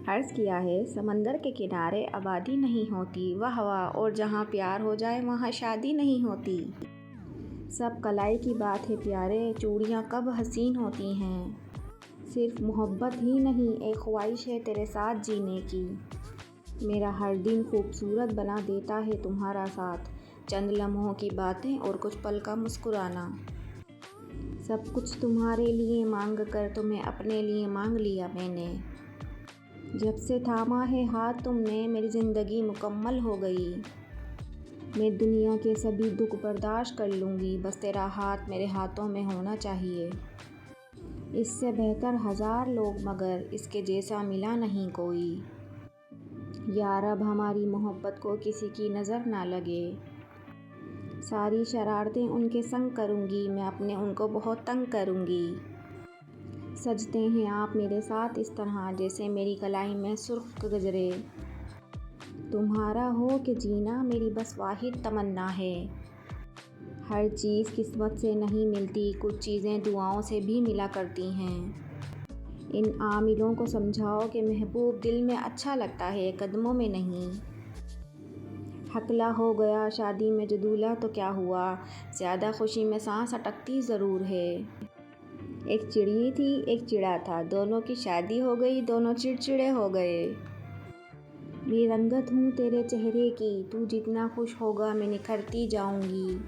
अर्ज़ किया है समंदर के किनारे आबादी नहीं होती, वाह वाह, और जहाँ प्यार हो जाए वहाँ शादी नहीं होती। सब कलाई की बात है प्यारे, चूड़ियाँ कब हसीन होती हैं। सिर्फ मोहब्बत ही नहीं, एक ख्वाहिश है तेरे साथ जीने की। मेरा हर दिन खूबसूरत बना देता है तुम्हारा साथ, चंद लम्हों की बातें और कुछ पल का मुस्कुराना। सब कुछ तुम्हारे लिए मांग कर तुम्हें अपने लिए मांग लिया मैंने। जब से थामा है हाथ तुमने मेरी ज़िंदगी मुकम्मल हो गई। मैं दुनिया के सभी दुख बर्दाश्त कर लूँगी, बस तेरा हाथ मेरे हाथों में होना चाहिए। इससे बेहतर हज़ार लोग मगर इसके जैसा मिला नहीं कोई। या रब हमारी मोहब्बत को किसी की नज़र ना लगे। सारी शरारतें उनके संग करूँगी, मैं अपने उनको बहुत तंग करूँगी। सजते हैं आप मेरे साथ इस तरह जैसे मेरी कलाई में सुर्ख गजरे। तुम्हारा हो के जीना मेरी बस वाहिद तमन्ना है। हर चीज़ किस्मत से नहीं मिलती, कुछ चीज़ें दुआओं से भी मिला करती हैं। इन आमिलों को समझाओ कि महबूब दिल में अच्छा लगता है, कदमों में नहीं। हकला हो गया शादी में जो दूल्हा तो क्या हुआ, ज़्यादा खुशी में सांस अटकती ज़रूर है। एक चिड़ी थी एक चिड़ा था, दोनों की शादी हो गई, दोनों चिड़चिड़े हो गए। मैं रंगत हूँ तेरे चेहरे की, तू जितना खुश होगा मैं निखरती जाऊँगी।